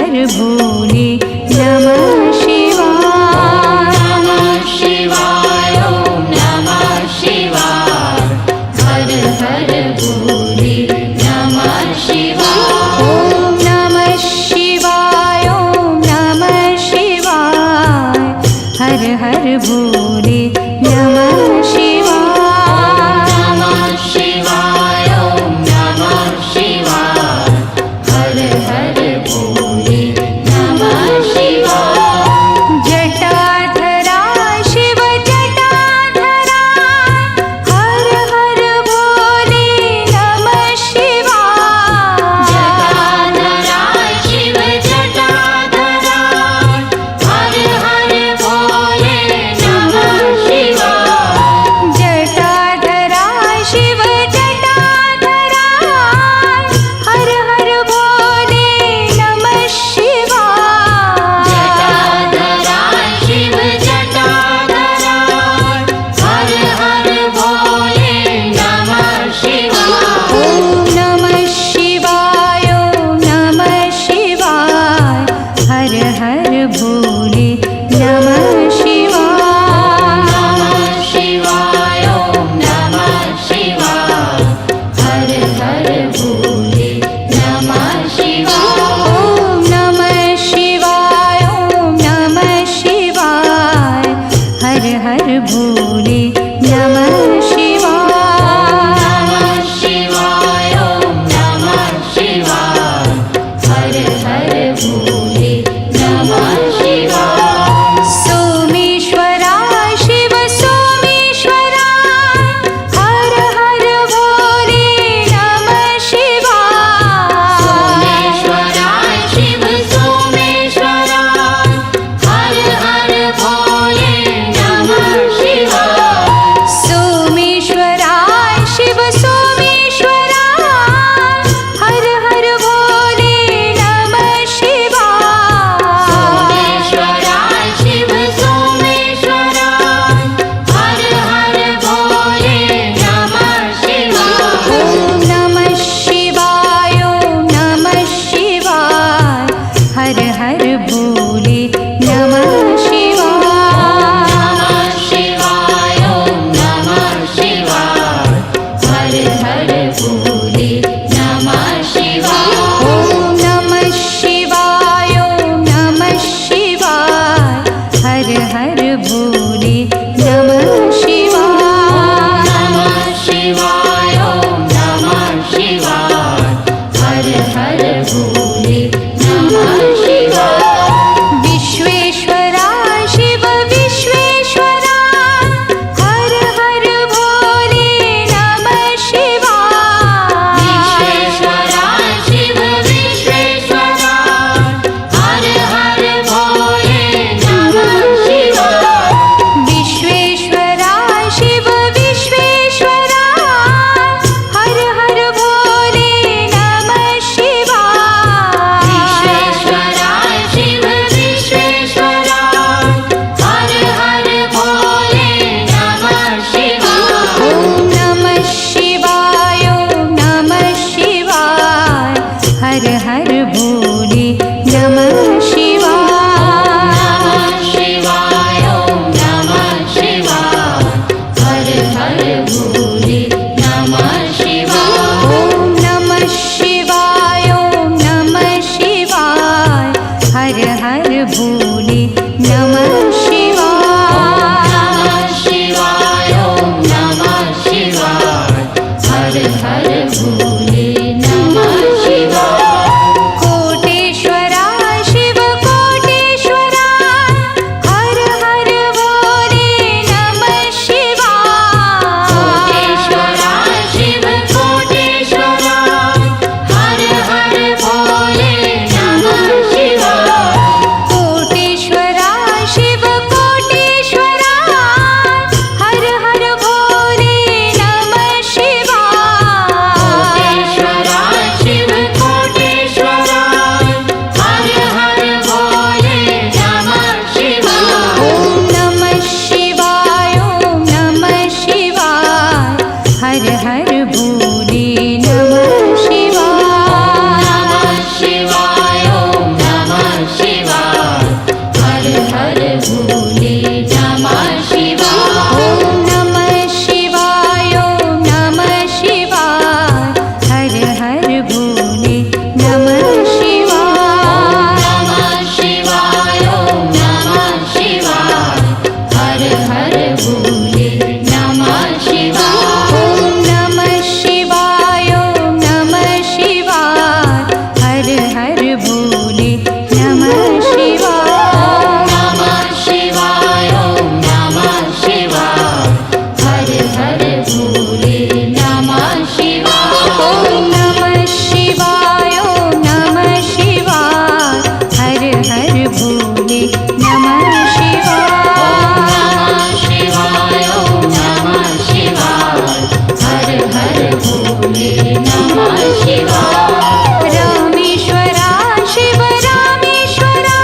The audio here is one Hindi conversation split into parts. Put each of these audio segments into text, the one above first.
हर भोले नमः शिवाय। नमः शिवाय ओम नमः शिवाय। हर हर भोले नमः शिवाय। ओम नमः शिवाय ओम नमः शिवाय। हर हर भोले नमः शिवाय। नमः शिवाय ओम नमः शिवाय। हर हर भोले नमः शिवाय। जटाधरा शिव जटाधरा हर हर भोले नमः शिवाय। जटाधरा शिव जटाधरा हर हर भोले नमः शिवाय। जटाधरा शिव जटाधरा हर हर भोले नमः शिवाय। जटाधरा शिव जटाधरा हर हर भोले नमः शिवाय। ओम नमः शिवाय ओम नमः शिवाय। हर हर भोले नमः शिवाय। नमः शिवाय ओम नमः शिवाय। हर हर भोले नमः शिवाय। ओम नमः शिवाय ओम नमः शिवाय। हर हर भोले नमः शिवाय। नमः शिवाय ओम नमः शिवाय। हर हर भोले नमः शिवाय। सोमेश्वराय शिव सोमेश्वराय हर हर भोले नमः शिवाय। सोमेश्वराय शिव सोमेश्वराय हर हर भोले नमः शिवाय। सोमेश्वराय शिव सोमेश्वराय हर हर भोले नमः शिवाय। सोमेश्वराय शिव सोमेश्वराय हर हर भोले नमः शिवाय। ओम नमः शिवाय ओम नमः शिवाय। हर हर भोले नमः शिवाय। नमः शिवाय ओम नमः शिवाय। हर हर भोले नमः शिवाय। ओम नमः शिवाय ओम नमः शिवाय। हर हर भोले नमः शिवाय। नमः शिवाय ओम नमः शिवाय। हर हर भोले नमः शिवाय। विश्वेश्वराय भोले नमः शिवाय। नमः शिवाय ओम नमः शिवाय हर हर भोले नमः शिवाय। रामेश्वरा शिव रामेश्वरा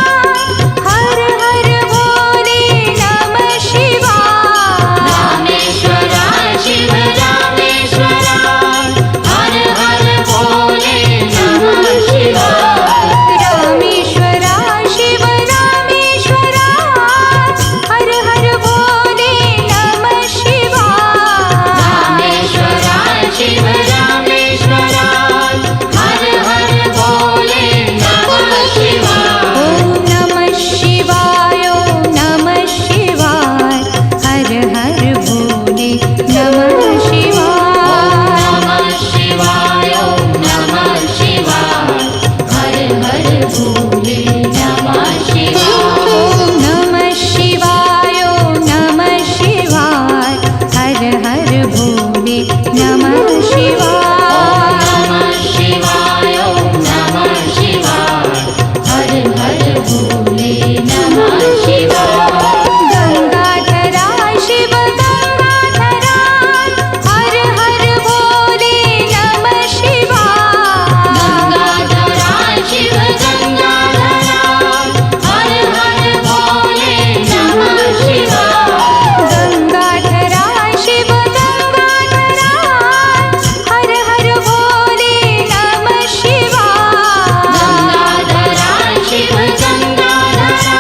हर हर भोले नमः शिवाय। रामेश्वरा शिव रामेश्वरा हर हर भोले नमः शिवाय। रामेश्वरा शिव रामेश्वरा हर हर भोले नमः शिवाय। रामेश्वरा शिव रामेश्वरा हर हर भोले नमः शिवाय। ओम नमः शिवाय ओम नमः शिवाय हर हर भोले नमः शिवाय। नमः शिवाय ओम नमः शिवाय हर हर भोले नमः शिवाय। ओम नमः शिवाय ओम नमः शिवाय हर हर भोले नमः शिवाय। नमः शिवाय ओम नमः शिवाय हर हर भोले नमः शिवाय। गंगाधरा शिव गंगाधरा हर हर भोले नमः शिवाय। गंगाधरा शिव गंगाधरा हर हर भोले नमः शिवाय। गंगाधरा शिव गंगाधरा हर हर भोले नमः शिवाय। गंगाधरा शिव गंगाधरा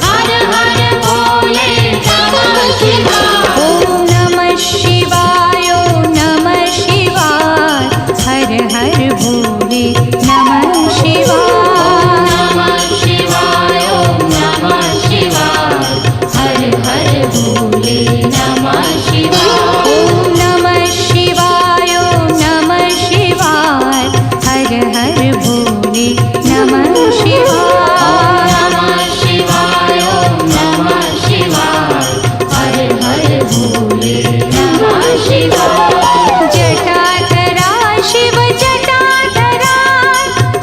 हर हर भोले नमः शिवाय। ओम नमः शिवाय ओम नमः शिवाय हर हर भोले नमः शिवाय। नमः शिवाय ओम नमः शिवाय हर हर भोले नमः शिवाय। ओम नमः शिवाय ओम नमः शिवाय हर हर भोले नमः शिवाय। नमः शिवाय ओम नमः शिवाय हर हर भोले नमः शिवाय। जटाधरा शिव जटाधरा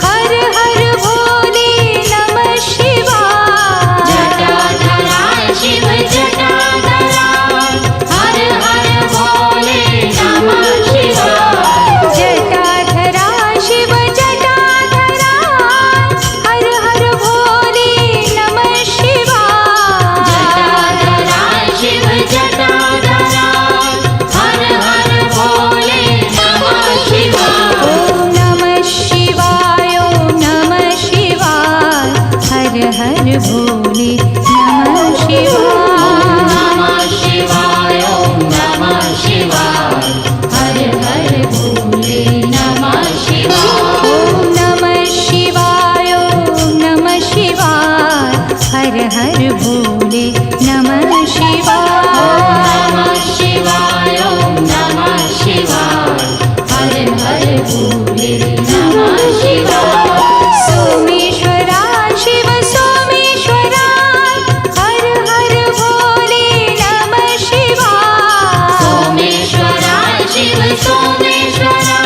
हर हर भोले नमः शिवाय। जटाधरा शिव जटाधरा हर हर भोले नमः शिवाय। जटाधरा शिव जटाधरा हर हर भोले नमः शिवाय। जटाधरा शिव जटाधरा हर हर भोले नमः शिवाय। ओम नमः शिवाय ओम नमः शिवाय हर हर भोले नमः शिवाय। नमः शिवाय ओम नमः शिवाय हर हर भोले नमः शिवाय। ओम नमः शिवाय ओम नमः शिवाय हर हर भोले नमः शिवाय। नमः शिवाय ओम नमः शिवाय हर हर भोले नमः शिवाय। सोमेश्वरा शिव सोमेश्वरा हर हर भोले नमः शिवाय। सोमेश्वरा शिव सोमेश्वरा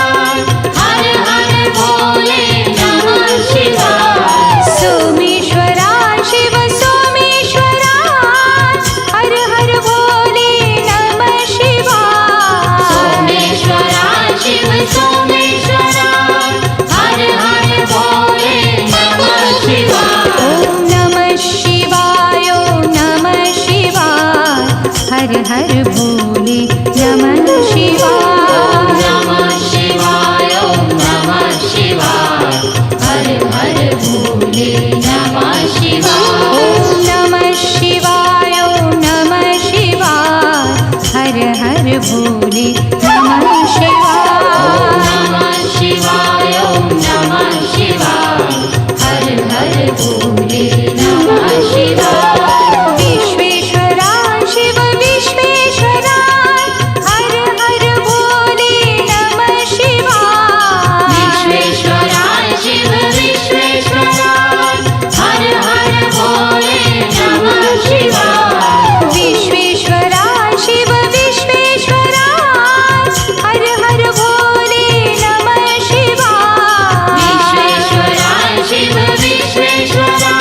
हर हर भोले नमः शिवाय। सोमेश्वरा शिव सोमेश्वरा हर हर भोले नमः शिवाय। सोमेश्वरा शिव सोमेश्वरा हर हर भोले नमः शिवाय। ओम नमः शिवाय ओम नमः शिवाय हर हर भोले नमः शिवाय। नमः शिवाय ओम नमः शिवाय हर हर भोले नमः शिवाय। ओम नमः शिवाय ओम नमः शिवाय हर हर भोले नमः शिवाय। नमः शिवाय ओम नमः शिवाय हर हर भोले नमः शिवाय। विश्वेश्वरा शिव विश्वेश्वरा हर हर भोले नमः शिवाय। विश्वेश्वरा शिव विश्वेश्वरा हर हर भोले नमः शिवाय। विश्वेश्वरा शिव विश्वेश्वरा हर हर भोले नमः शिवाय। विश्वेश्वरा शिव विश्वेश्वरा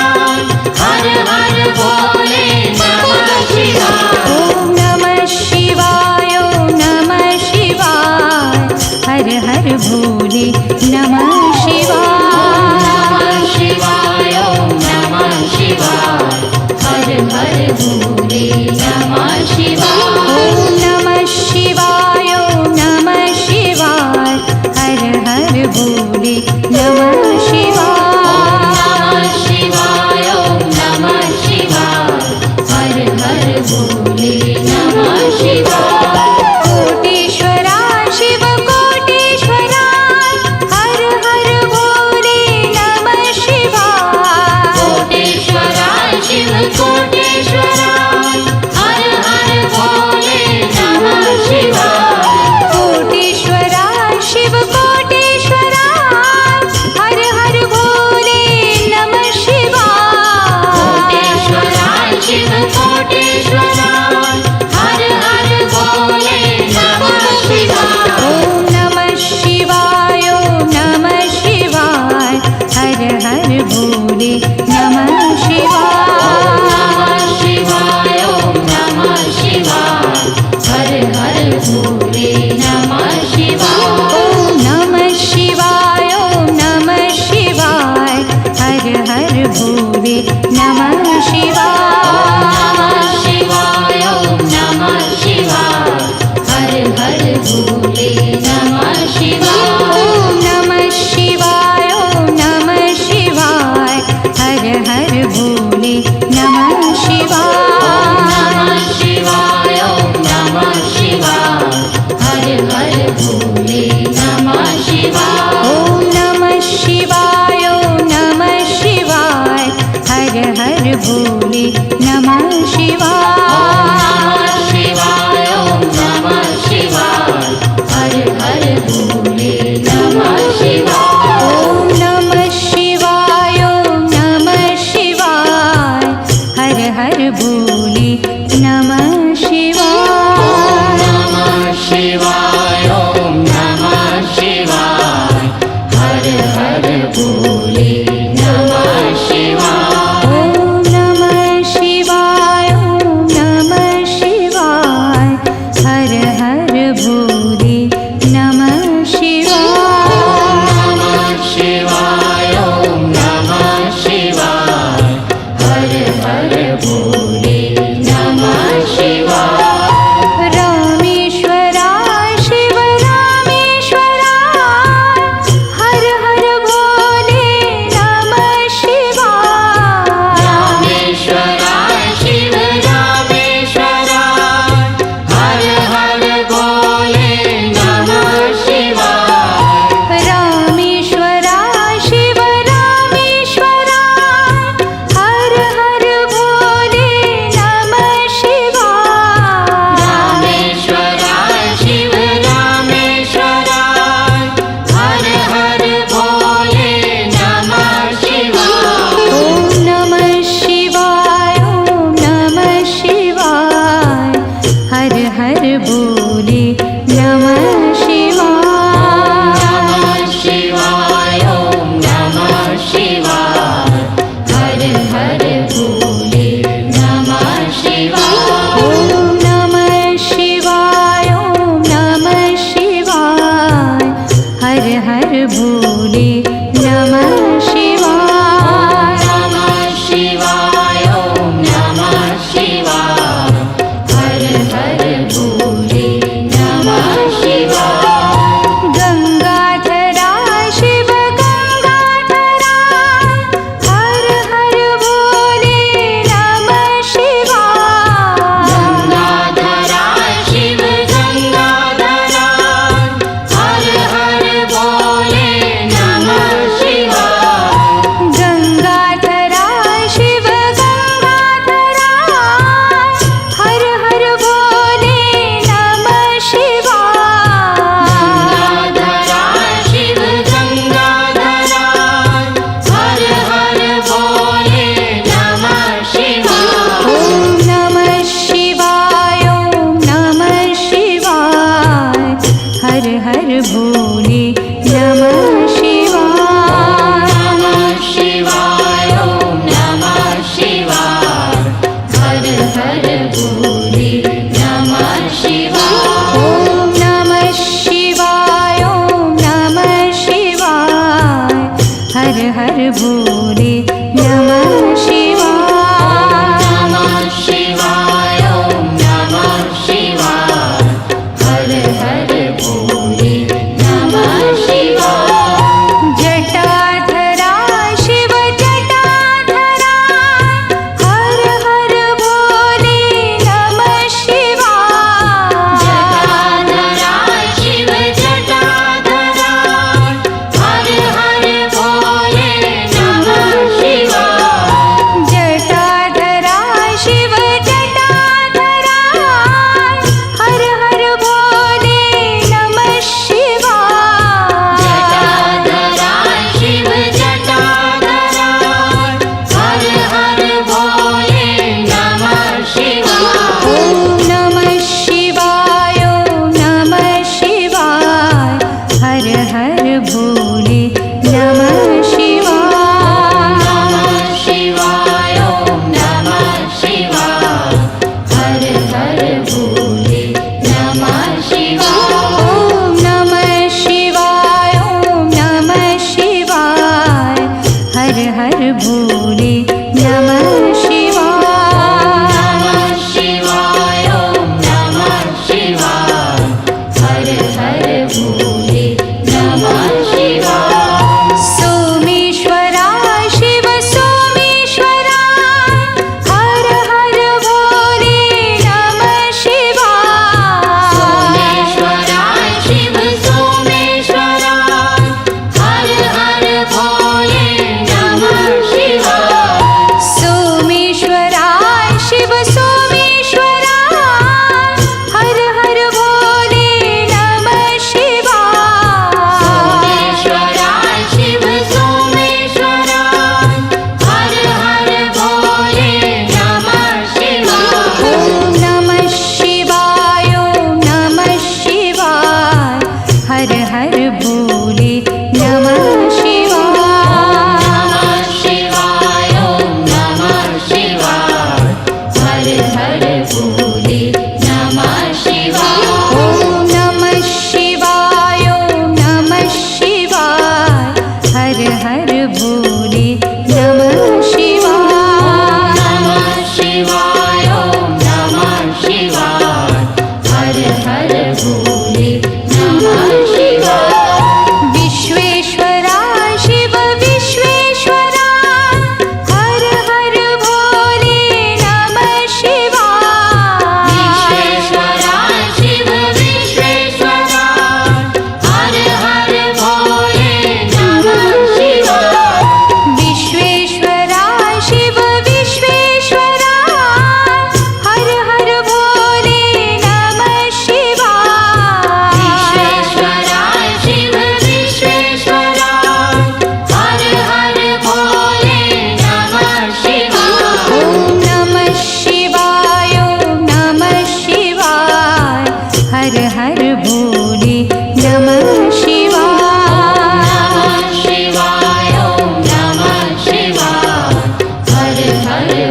भोले नमः शिवाय। शिवाय ओम नमः शिवाय हर हर भोले नमः शिवाय ओम नमः शिवाय ओम नमः शिवाय हर हर भोले नमः शिवाय। शिवाय ओम नमः शिवाय हर हर भोले नमः शिवाय ओम नमः शिवाय ओम नमः शिवाय हर हर भोले नमः शिवाय। शिवाय ओम नमः शिवाय हर हर भोले नमः शिवाय ओम नमः शिवाय ओम नमः शिवाय हर हर भोले नमः शिवाय। नमः शिवाय ओम नमः शिवाय हर हर भोले नमः शिवाय ओम नमः शिवाय ओम नमः शिवाय हर हर भोले नमः शिवाय। नमः शिवाय ओम नमः शिवाय हर हर भोले नमः शिवाय रामेश्वराय शिव रामेश्वराय हर हर भोले नमः शिवाय। रामेश्वराय शिव रामेश्वराय हर हर भोले नमः शिवाय रामेश्वराय शिव रामेश्वराय हर हर भोले नमः शिवाय। रामेश्वराय शिव रामेश्वराय हर हर भोले नमः शिवाय ओम नमः शिवाय ओम नमः शिवाय हर हर भोले नमः शिवाय। नमः शिवाय ओम नमः शिवाय हर हर भोले नमः शिवाय ओम नमः शिवाय ओम नमः शिवाय हर हर भोले नमः शिवाय। नमः शिवाय ओम नमः शिवाय हर हर भोले नमः शिवाय गंगाधराय शिव गंगाधराय हर हर भोले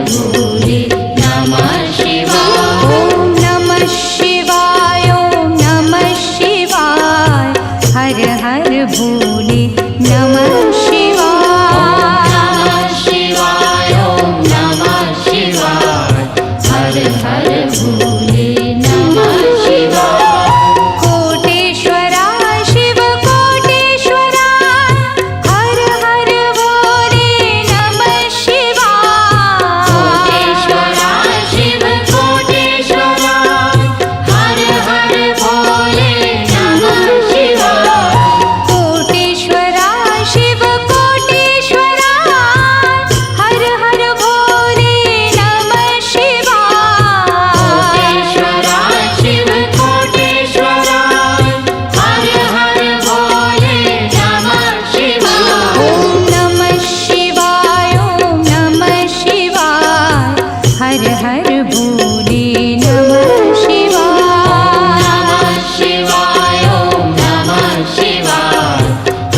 भोले नमः शिवाय ॐ नमः शिवाय ॐ नमः शिवाय हर हर भोले नमः शिवाय नमः शिवाय ॐ नमः शिवाय हर हर भोले नमः शिवाय कोटेश्वरा शिव कोटेश्वरा हर हर भोले नमः शिवाय कोटेश्वरा शिव कोटेश्वरा हर हर भोले नमः शिवाय कोटेश्वरा शिव कोटेश्वरा हर हर भोले नमः शिवाय कोटेश्वरा शिव कोटेश्वरा हर हर भोले नमः शिवाय ॐ नमः शिवाय ॐ नमः शिवाय हर हर भोले नमः शिवाय नमः शिवाय ॐ नमः शिवाय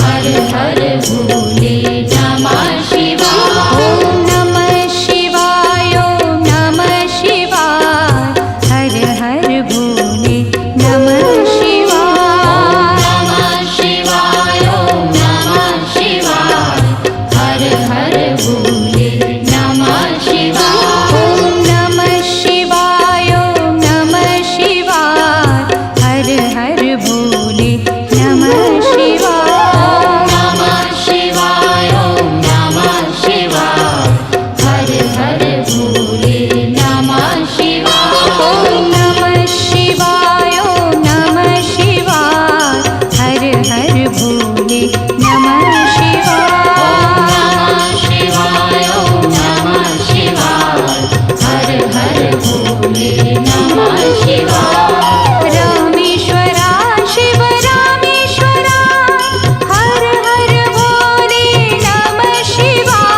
हर हर भोले नमः शिवाय ॐ नमः शिवाय ॐ नमः शिवाय हर हर भोले नमः शिवाय नमः शिवाय ॐ नमः शिवाय हर हर भोले नमः शिवाय ॐ नमः शिवाय ॐ नमः शिवाय हर हर भोले नमः शिवाय नमः शिवाय ॐ नमः शिवाय हर हर भोले नमः शिवाय ॐ नमः शिवाय ॐ नमः शिवाय हर हर भोले नमः शिवाय नमः शिवाय ॐ नमः शिवाय हर हर भोले नमः शिवाय रामेश्वरा शिव रामेश्वरा हर हर भोले नमः शिवाय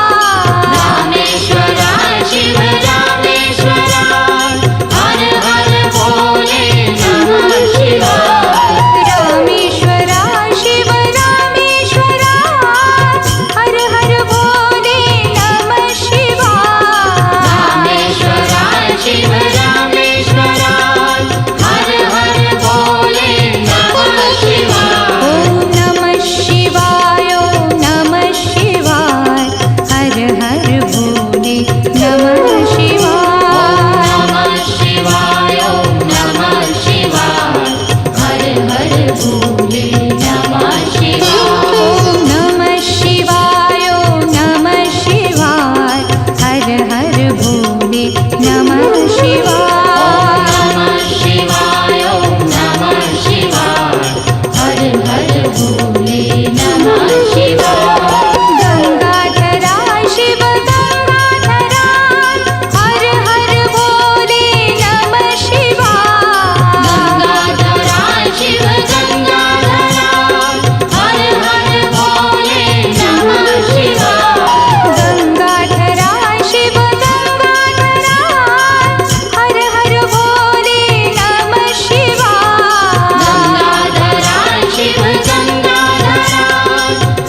रामेश्वरा शिव रामेश्वरा हर हर भोले नमः शिवाय रामेश्वरा शिव रामेश्वरा हर हर भोले नमः शिवाय रामेश्वरा शिव रामेश्वरा हर हर भोले नमः शिवाय ॐ नमः शिवाय ॐ नमः शिवाय हर हर भोले नमः शिवाय नमः शिवाय ॐ नमः शिवाय हर हर भोले नमः शिवाय ॐ नमः शिवाय ॐ नमः शिवाय हर हर भोले नमः शिवाय नमः शिवाय ॐ नमः शिवाय हर हर भोले नमः शिवाय गंगाधरा शिव गंगाधरा हर हर भोले नमः शिवाय गंगाधरा शिव गंगाधरा हर हर भोले नमः शिवाय गंगाधरा शिव गंगाधरा हर हर भोले नमः शिवाय गंगाधरा शिव गंगाधरा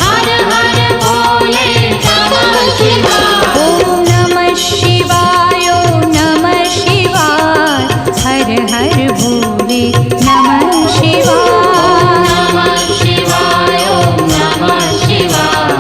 हर हर भोले नमः शिवाय ॐ नमः शिवाय ॐ नमः शिवाय हर हर भोले नमः शिवाय नमः शिवाय ॐ नमः शिवाय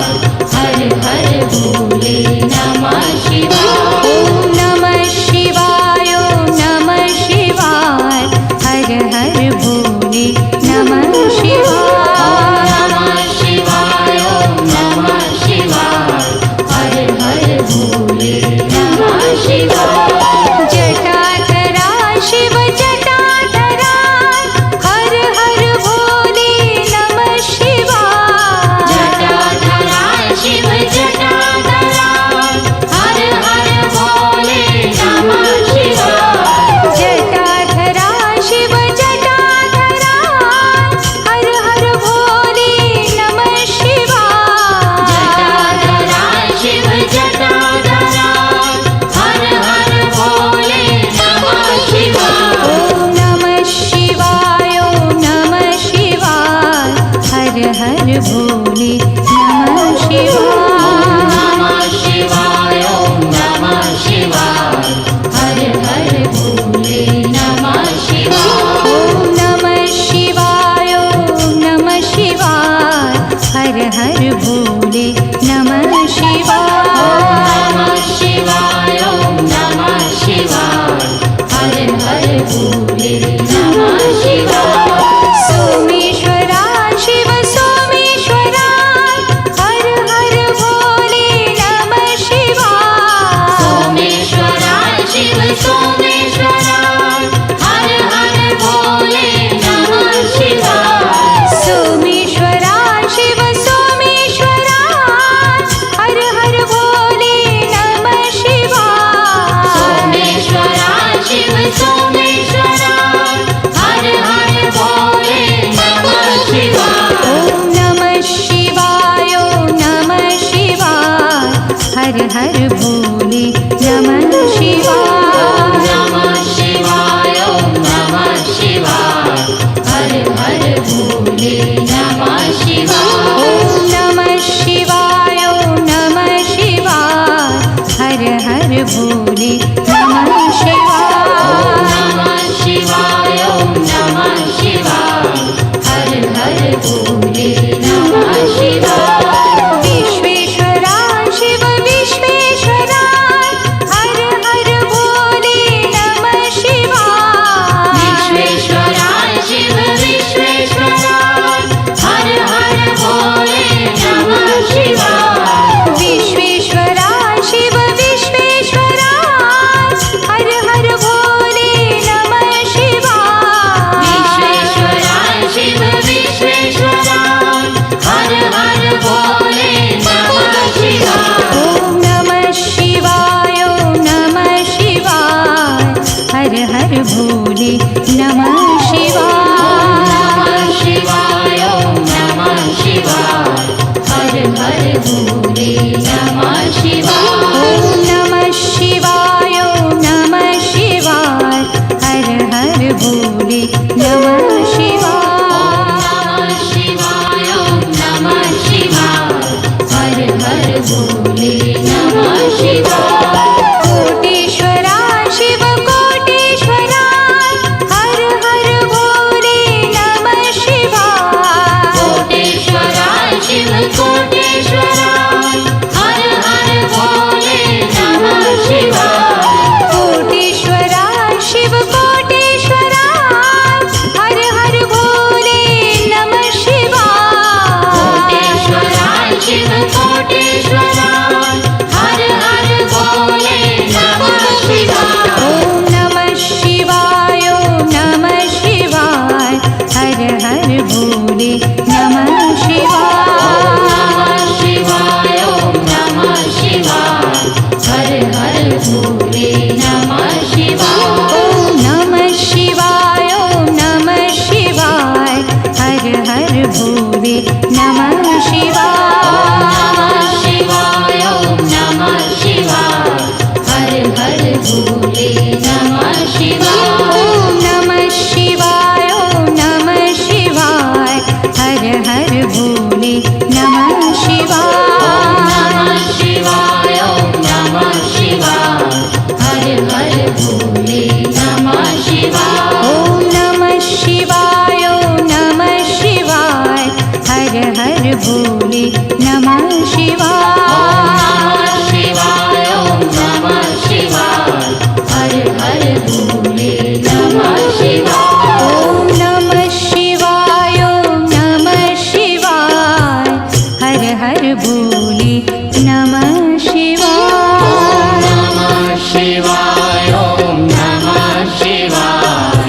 हर हर भोले नमः शिवाय ॐ नमः शिवाय ॐ नमः शिवाय हर हर भोले नमः शिवाय नमः शिवाय ॐ नमः शिवाय हर हर भोले नमः शिवाय जटाधरा शिव जटाधरा हर हर भोले नमः शिवाय जटाधरा शिव जटाधरा हर हर भोले नमः शिवाय जटाधरा शिव जटाधरा हर हर भोले नमः शिवाय जटाधरा शिव जटाधरा हर हर भोले नमः शिवाय। नमः शिवाय ओम नमः शिवाय हर हर भोले नमः शिवाय। विश्वेश्वरा शिव विश्वेश्वरा हर हर भोले नमः शिवाय। विश्वेश्वरा शिव विश्वेश्वरा हर हर भोले नमः शिवाय। विश्वेश्वरा शिव विश्वेश्वरा हर हर भोले नमः शिवाय। विश्वेश्वरा शिव विश्वेश्वरा हर हर भोले नमः शिवाय। ओम नमः शिवाय ओम नमः शिवाय हर हर भोले नमः शिवाय। नमः शिवाय ओम नमः शिवाय हर हर भोले नमः शिवाय। ओम नमः शिवाय ओम नमः शिवाय हर हर भोले नमः शिवाय। नमः शिवाय ओम नमः शिवाय हर हर भोले नमः शिवाय। कोटेश्वरा शिव कोटेश्वरा हर हर भोले नमः शिवाय। कोटेश्वरा शिव कोटेश्वरा हर हर भोले नमः शिवाय। कोटेश्वरा शिव कोटेश्वरा हर हर भोले नमः शिवाय। कोटेश्वरा शिव कोटेश्वरा हर हर भोले नमः शिवाय। ओम नमः शिवाय ओम नमः शिवाय हर हर भोले नमः शिवाय। नमः शिवाय ओम नमः शिवाय हर हर भोले नमः शिवाय। ओम नमः शिवाय ओम नमः शिवाय हर हर भोले नमः शिवाय। नमः शिवाय ओम नमः शिवाय हर हर भोले नमः शिवाय। ओम नमः शिवाय ओम नमः शिवाय हर हर भोले नमः शिवाय। नमः शिवाय ओम नमः शिवाय हर हर भोले नमः शिवाय। ओम नमः शिवाय ओम नमः शिवाय हर हर भोले नमः शिवाय। नमः शिवाय ओम नमः शिवाय हर हर भोले नमः शिवाय। ओम नमः शिवाय ओम नमः शिवाय हर हर भोले नमः शिवाय। नमः शिवाय ओम नमः शिवाय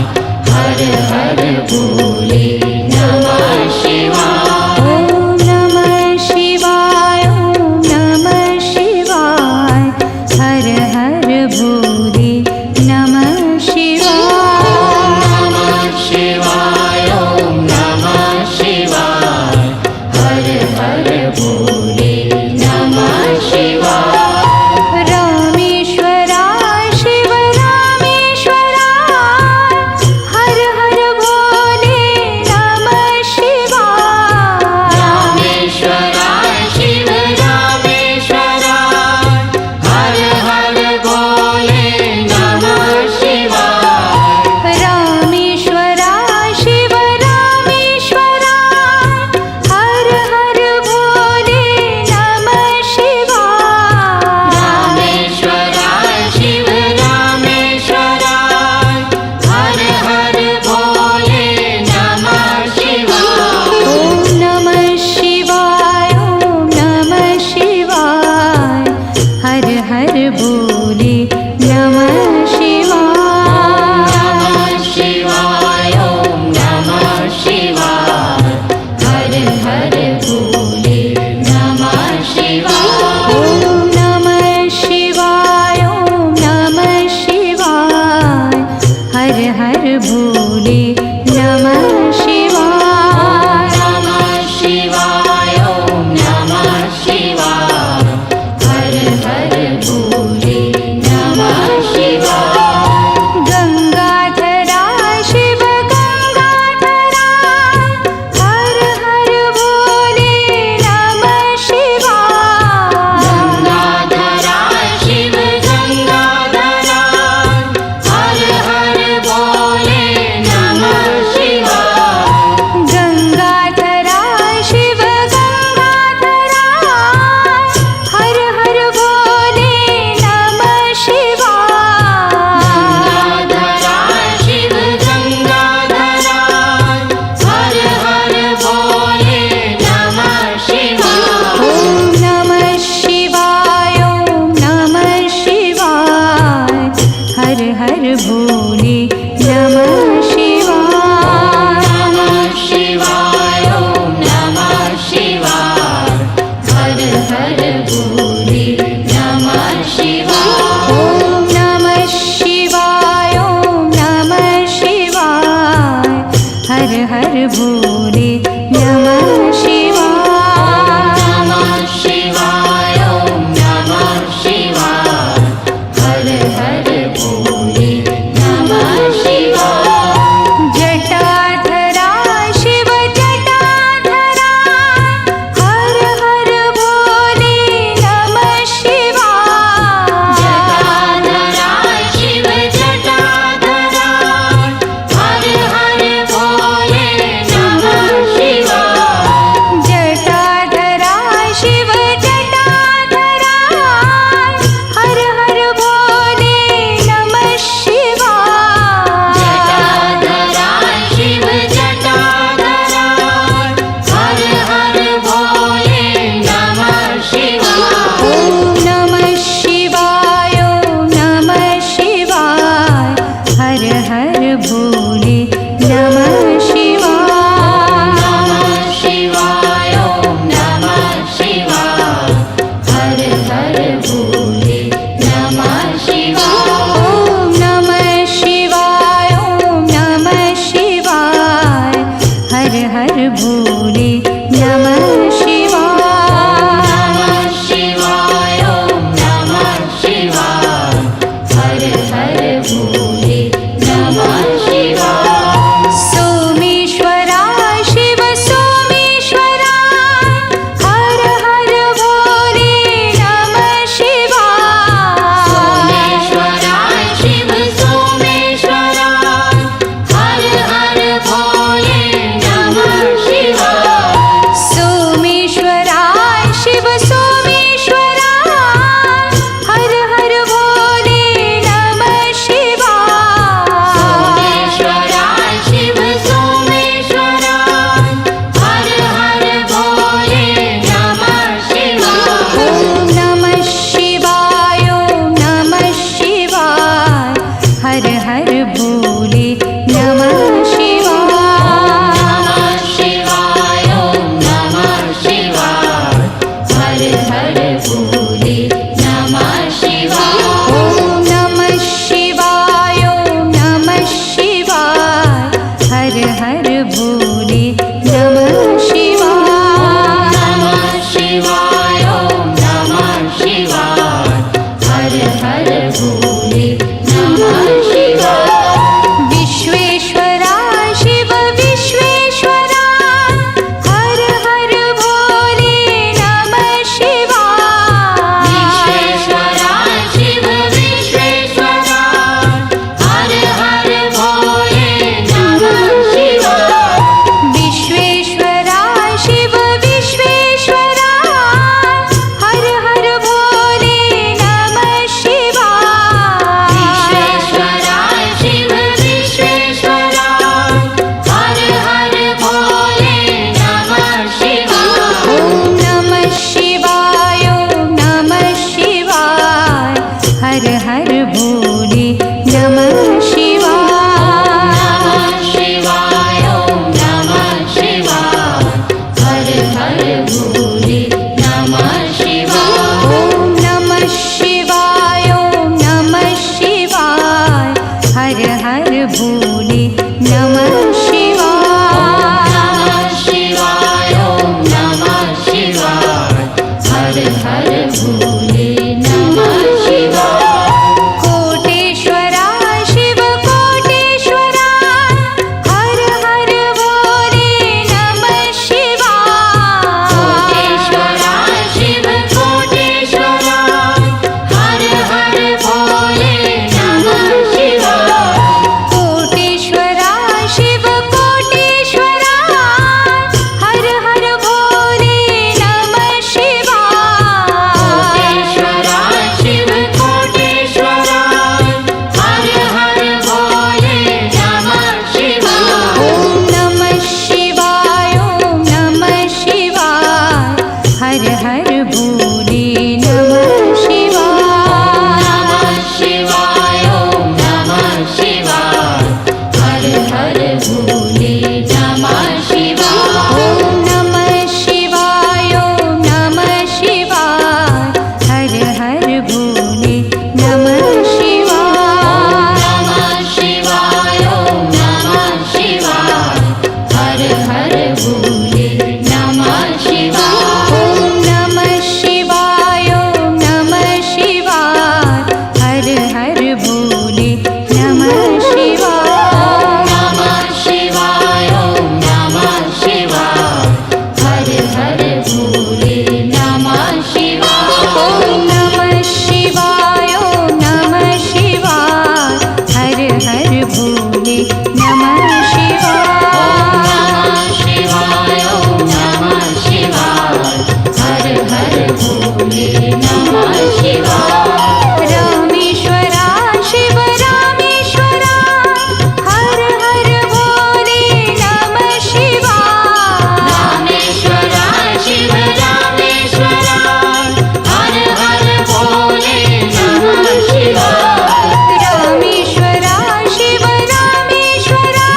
हर हर भोले नमः शिवाय। ओम नमः शिवाय ओम नमः शिवाय हर हर भोले नमः शिवाय। नमः शिवाय ओम नमः शिवाय हर हर भोले नमः शिवाय। रामेश्वरा शिव रामेश्वरा हर हर भोले नमः शिवाय। रामेश्वरा शिव रामेश्वरा हर हर भोले नमः शिवाय। रामेश्वरा शिव रामेश्वरा हर हर भोले नमः शिवाय। रामेश्वरा शिव रामेश्वरा हर हर भोले नमः शिवाय। ओम नमः शिवाय ओम नमः शिवाय हर हर भोले नमः शिवाय। नमः शिवाय ओम नमः शिवाय हर हर भोले नमः शिवाय। ओम नमः शिवाय ओम नमः शिवाय हर हर भोले नमः शिवाय। नमः शिवाय ओम नमः शिवाय हर हर भोले नमः शिवाय। भोले नमः शिवाय। नमः शिवाय ॐ नमः शिवाय हर हर भोले नमः शिवाय। ॐ नमः शिवाय ॐ नमः शिवाय हर हर भोले नमः शिवाय। नमः शिवाय ॐ नमः शिवाय हर हर भोले नमः शिवाय। जटाधरा शिव जटाधरा हर हर भोले नमः शिवाय। जटाधरा शिव जटाधरा हर हर भोले नमः शिवाय। जटाधरा शिव जटाधरा हर हर भोले नमः शिवाय। जटाधरा शिव जटाधरा हर हर भोले नमः शिवाय। ॐ नमः शिवाय ॐ नमः शिवाय हर हर भोले नमः शिवाय। नमः शिवाय ॐ नमः शिवाय हर हर भोले नमः शिवाय। ॐ नमः शिवाय ॐ नमः शिवाय हर हर भोले नमः शिवाय। नमः शिवाय ॐ नमः शिवाय हर हर भोले नमः शिवाय। सोमेश्वरा शिव सोमेश्वरा हर हर भोले नमः शिवाय। सोमेश्वरा शिव सोमेश्वरा हर हर भोले नमः शिवाय। सोमेश्वरा शिव सोमेश्वरा हर हर भोले नमः शिवाय। सोमेश्वरा शिव सोमेश्वरा हर हर भोले नमः शिवाय। ॐ नमः शिवाय ॐ नमः शिवाय हर हर भोले नमः शिवाय। नमः शिवाय ॐ नमः शिवाय हर हर भोले नमः शिवाय। ॐ नमः शिवाय ॐ नमः शिवाय हर हर भोले नमः शिवाय। नमः शिवाय ॐ नमः शिवाय हर हर भोले नमः शिवाय। विश्वेश्वरा शिव विश्वेश्वरा हर हर भोले नमः शिवाय। विश्वेश्वरा शिव विश्वेश्वरा हर हर भोले नमः शिवाय। विश्वेश्वरा शिव विश्वेश्वरा हर हर भोले नमः शिवाय। विश्वेश्वरा शिव विश्वेश्वरा हर हर भोले नमः शिवाय। ॐ नमः शिवाय ॐ नमः शिवाय हर हर भोले नमः शिवाय। नमः शिवाय ॐ नमः शिवाय हर हर भोले नमः शिवाय। ॐ नमः शिवाय ॐ नमः शिवाय हर हर भोले नमः शिवाय। नमः शिवाय ॐ नमः शिवाय हर हर भोले नमः शिवाय। कोटि भोले नमः शिवाय। नमः शिवाय ओम नमः शिवाय हर हर भोले नमः शिवाय। ॐ नमः शिवाय ॐ नमः शिवाय हर हर भोले नमः शिवाय। नमः शिवाय ओम नमः शिवाय हर हर भोले नमः शिवाय। रामेश्वरा शिव रामेश्वरा हर हर भोले नमः शिवाय। रामेश्वरा शिव रामेश्वरा हर हर भोले नमः शिवाय। रामेश्वरा शिव रामेश्वरा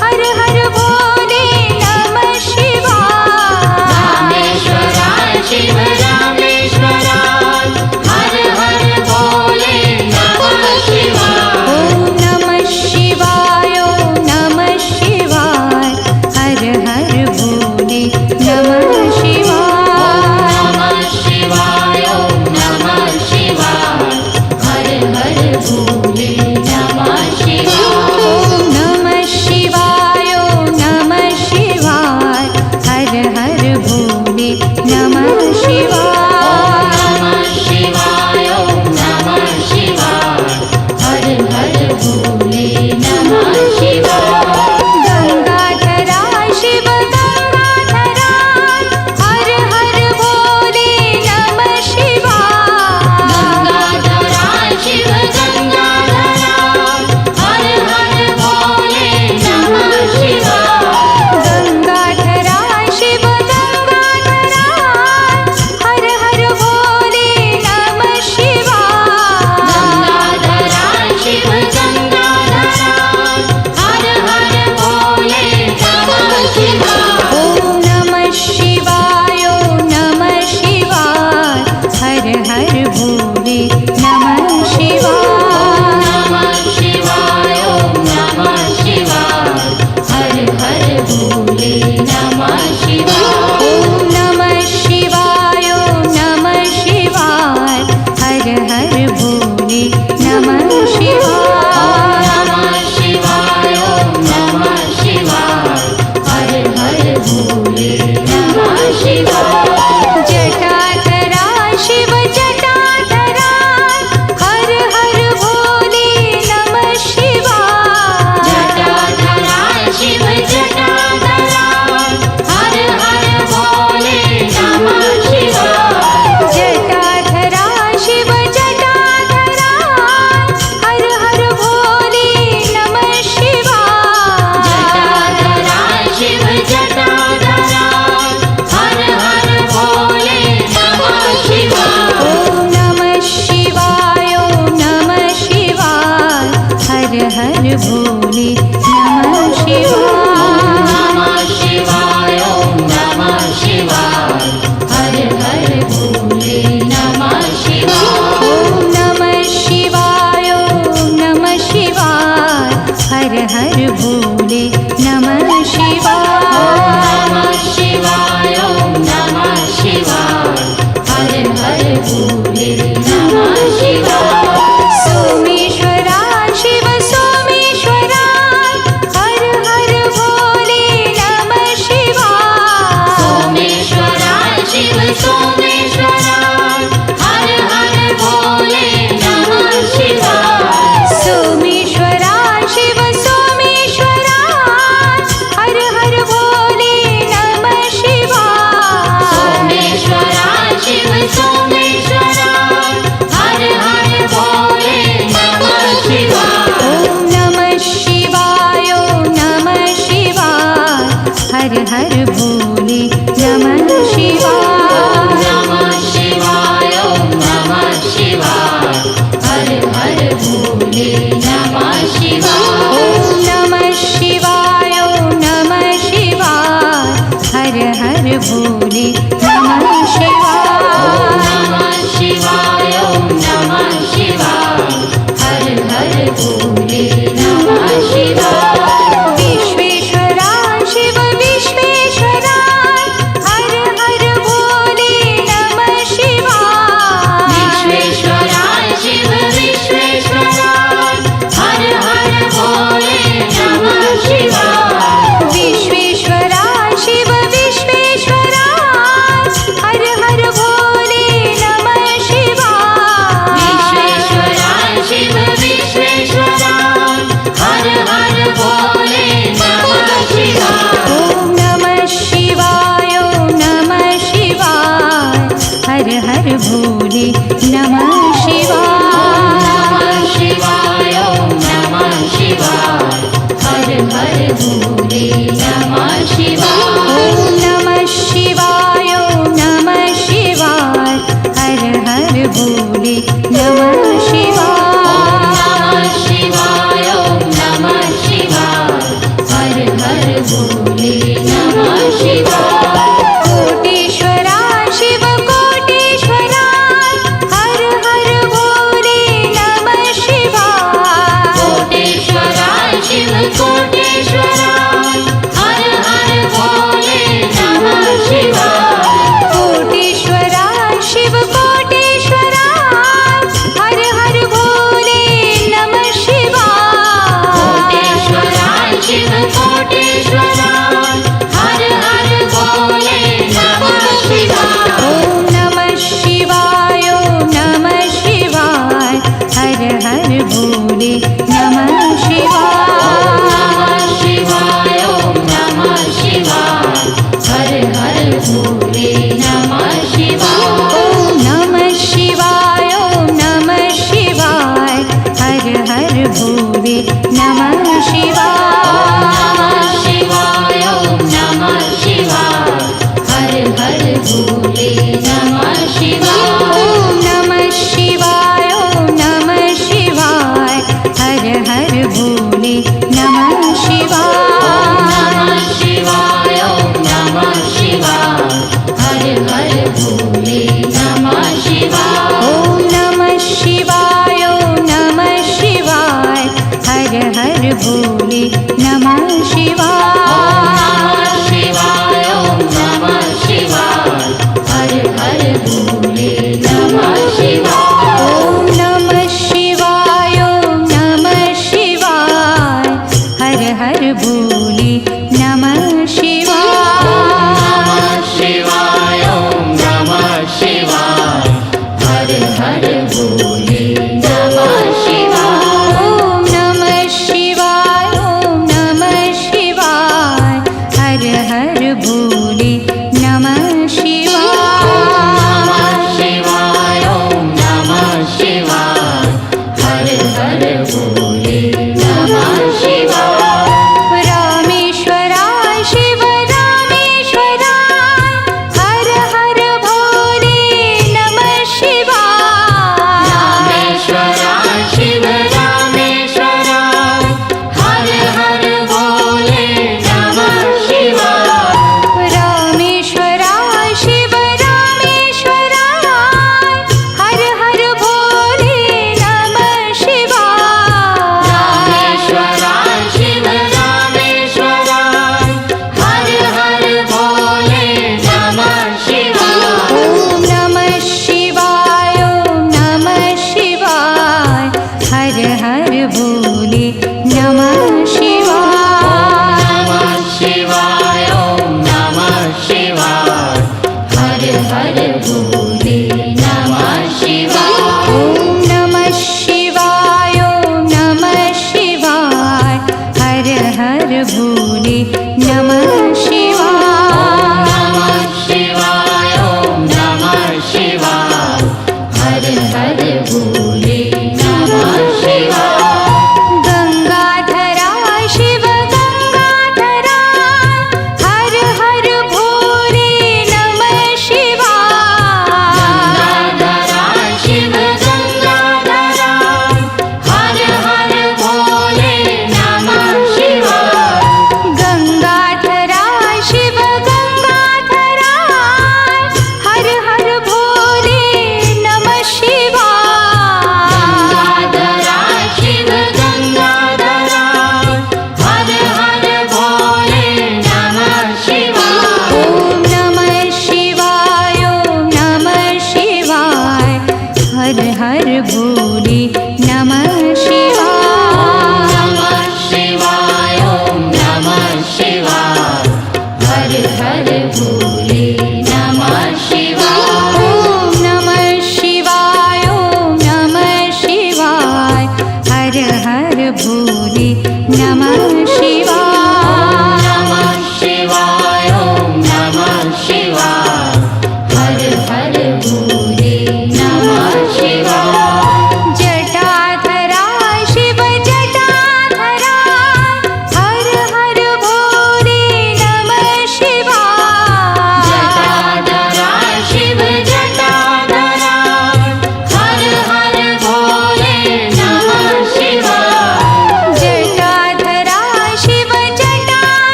हर हर भोले नमः शिवाय। रामेश्वरा शिव रामेश्वरा हर हर भोले नमः शिवाय। ॐ नमः शिवाय ॐ नमः शिवाय हर हर भोले नमः शिवाय। नमः शिवाय ओम नमः शिवाय हर हर भोले नमः शिवाय। ॐ नमः शिवाय ॐ नमः शिवाय हर हर भोले नमः शिवाय। नमः शिवाय ओम नमः शिवाय हर हर भोले नमः शिवाय। गंगाधरा शिव गंगाधरा हर हर भोले नमः शिवाय। गंगाधरा शिव गंगाधरा हर हर भोले नमः शिवाय। गंगाधरा शिव गंगाधरा हर हर भोले नमः शिवाय। गंगाधरा शिव गंगाधरा हर हर भोले नमः शिवाय। ॐ नमः शिवाय ॐ नमः शिवाय हर हर भोले नमः शिवाय। नमः शिवाय ओम नमः शिवाय हर हर भोले नमः शिवाय। ॐ नमः शिवाय ॐ नमः शिवाय हर हर भोले नमः शिवाय। नमः शिवाय ओम नमः शिवाय हर हर भोले नमः शिवाय। जटाधरा शिव जटाधरा हर हर भोले नमः शिवाय। जटाधरा शिव जटाधरा हर हर भोले नमः शिवाय। जटाधरा शिव जटाधरा हर हर भोले नमः शिवाय। जटाधरा शिव जटाधरा हर हर भोले नमः शिवाय। ॐ नमः शिवाय ॐ नमः शिवाय हर हर भोले नमः शिवाय। नमः शिवाय ओम नमः शिवाय हर हर भोले नमः शिवाय। ॐ नमः शिवाय ॐ नमः शिवाय हर हर भोले नमः शिवाय। नमः शिवाय ओम नमः शिवाय हर हर भोले नमः शिवाय। सोमेश्वरा शिव सोमेश्वरा हर हर भोले नमः शिवाय। सोमेश्वरा शिव सोमेश्वरा हर हर भोले नमः शिवाय। सोमेश्वरा शिव सोमेश्वरा हर हर भोले नमः शिवाय। सोमेश्वरा शिव सोमेश्वरा हर हर भोले नमः शिवाय। ॐ नमः शिवाय ॐ नमः शिवाय हर हर भोले नमः शिवाय। नमः शिवाय ओम नमः शिवाय हर हर भोले नमः शिवाय। ॐ नमः शिवाय ॐ नमः शिवाय हर हर भोले नमः शिवाय। नमः शिवाय ओम नमः शिवाय हर हर भोले नमः शिवाय। विश्वेश्वरा शिव विश्वेश्वरा हर हर भोले नमः शिवाय। विश्वेश्वरा शिव विश्वेश्वरा हर भोले नमः शिवाय। शिवाय ओम नमः शिवाय हर हर भोले नमः शिवाय ओम नमः शिवाय ओम नमः शिवाय हर हर भोले नमः शिवाय। शिवाय ओम नमः शिवाय हर हर भोले नमः शिवाय ओम नमः शिवाय ओम नमः शिवाय हर हर भोले नमः शिवाय। शिवाय ओम नमः शिवाय हर हर भोले नमः शिवाय ओम नमः शिवाय ओम नमः शिवाय हर हर भोले नमः शिवाय। शिवाय ओम नमः शिवाय हर हर भोले नमः शिवाय ओम नमः शिवाय ओम नमः शिवाय हर हर भोले नमः शिवाय। शिवाय ओम नमः शिवाय हर हर भोले नमः शिवाय ओम नमः शिवाय ओम नमः शिवाय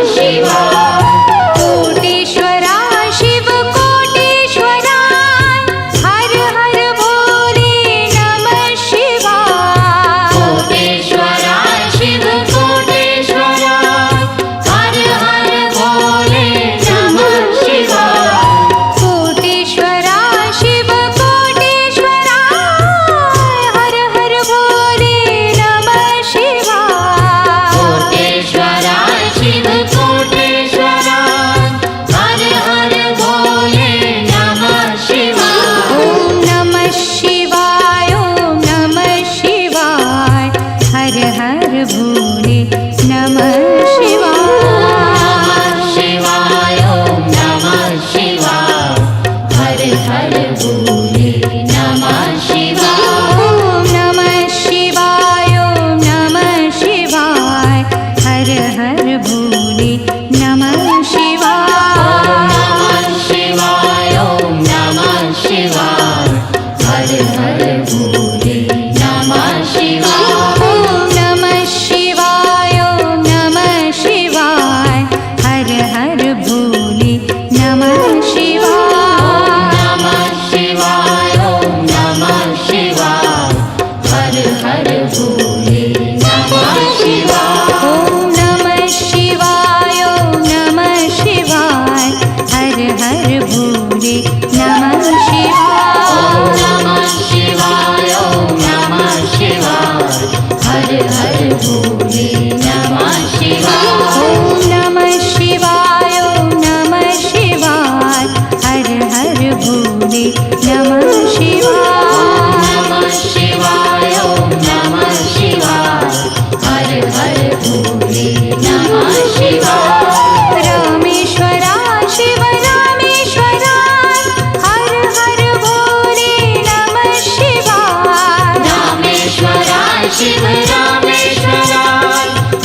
शिवाय कोटीश्वरा शिव कोटीश्वरा हर हर भोले नमः शिवाय कोटेश्वरा शिव कोटेश्वरा हर हर भोले नमः शिवाय कोटीश्वरा शिव कोटीश्वरा हर हर भोले नमः शिवाय कोटेश्वरा शिव कोटेश्वरा हर हर भोले नमः शिवाय ॐ नमः शिवाय ॐ नमः शिवाय हर हर भोले नमः शिवाय शिवाय ओम नमः शिवाय हर हर भोले नमः शिवाय ॐ नमः शिवाय ॐ नमः शिवाय हर हर भोले नमः शिवाय शिवाय ओम नमः शिवाय हर हर भोले नमः शिवाय ॐ नमः शिवाय ॐ नमः शिवाय हर हर भोले नमः शिवाय नमः शिवाय ओम नमः शिवाय हर हर भोले नमः शिवाय ॐ नमः शिवाय ॐ नमः शिवाय हर हर भोले नमः शिवाय नमः शिवाय ओम नमः शिवाय हर हर भोले नमः शिवाय ॐ नमः शिवाय ॐ नमः शिवाय हर हर भोले नमः शिवाय नमः शिवाय ओम नमः शिवाय हर हर भोले नमः शिवाय रामेश्वरा शिव रामेश्वरा हर हर भोले नमः शिवाय रामेश्वरा शिव रामेश्वरा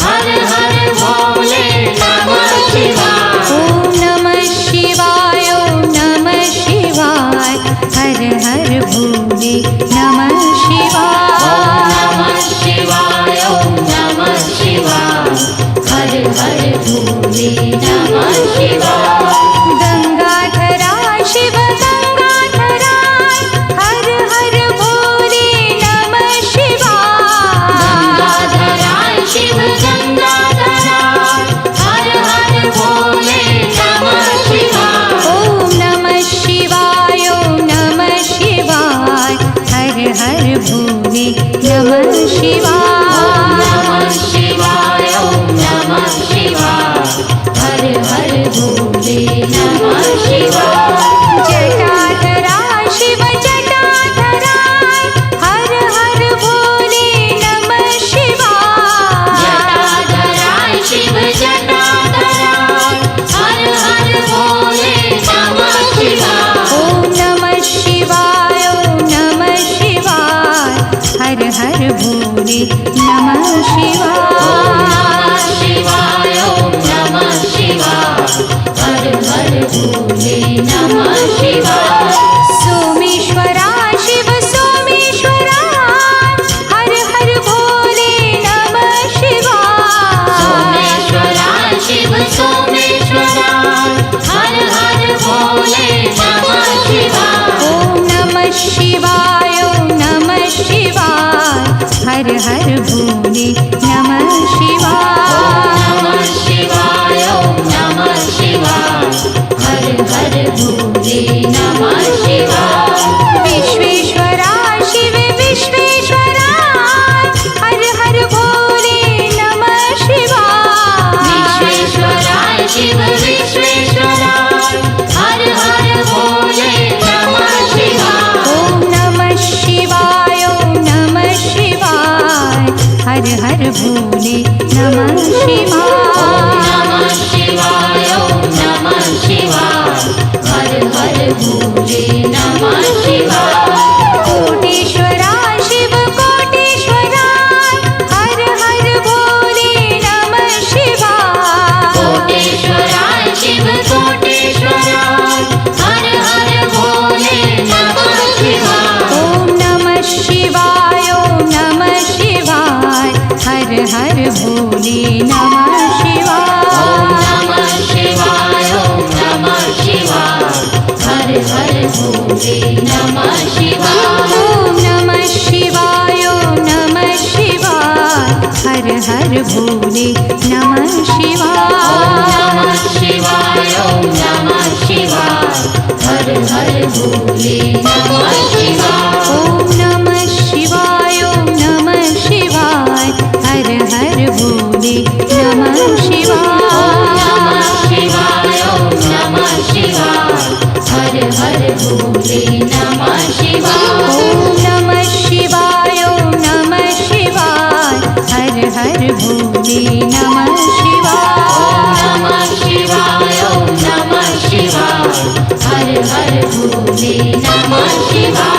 हर हर भोले नमः शिवाय ॐ नमः शिवाय ॐ नमः शिवाय हर हर भोले नमः शिवाय नमः शिवाय ओम नमः शिवाय हर हर भोले नमः शिवाय गंगाधरा शिव गंगाधरा हर हर भोले नमः शिवाय गंगाधरा शिव गंगाधरा हर हर भोले नमः शिवाय ॐ नमः शिवाय ॐ नमः शिवाय हर हर भोले नमः शिवाय नमः शिवाय ओम नमः शिवाय हर हर भोले नमः शिवाय जटाधरा शिव जटाधरा हर हर भोले नमः शिवाय जटाधरा शिव जटाधरा हर हर भोले नमः शिवाय ॐ नमः शिवाय ॐ नमः शिवाय हर हर भोले नमः शिवाय शिवाय ओम नमः शिवाय हर हर भोले नमः शिवाय सोमेश्वरा शिव सोमेश्वरा हर हर भोले नमः शिवाय सोमेश्वरा शिव सोमेश्वरा हर हर भोले नमः शिवाय ॐ नमः शिवाय ॐ नमः शिवाय हर हर भोले नमः शिवाय नमः शिवाय ओम नमः शिवाय हर हर भोले नमः शिवाय विश्वेश्वरा शिव विश्वेश्वरा हर हर भोले नमः शिवाय विश्वेश्वरा शिव विश्वेश्वरा हर हर भोले नमः शिवाय ॐ नमः शिवाय ॐ नमः शिवाय हर हर भोले नमः शिवाय नमः शिवाय ओम नमः शिवाय हर हर भोले नमः शिवाय कोटीश्वरा शिव कोटीश्वरा हर हर भोले नमः शिवाय कोटेश्वरा शिव कोटेश्वरा हर हर भोले नमः शिवाय ॐ नमः शिवाय ॐ नमः शिवाय हर हर भोले नमः भोले नमः शिवाय ॐ नमः शिवाय ॐ नमः शिवाय हर हर भोले नमः शिवाय नमः शिवाय ॐ नमः शिवाय हर हर भोले नमः शिवाय ॐ नमः शिवाय ॐ नमः शिवाय हर हर भोले नमः शिवाय नमः शिवाय ॐ नमः शिवाय हर हर भोले नमः शिवाय ॐ नमः शिवाय ॐ नमः शिवाय हर हर भोले नमः शिवाय नमः शिवाय ॐ नमः शिवाय हर हर भोले नमः शिवाय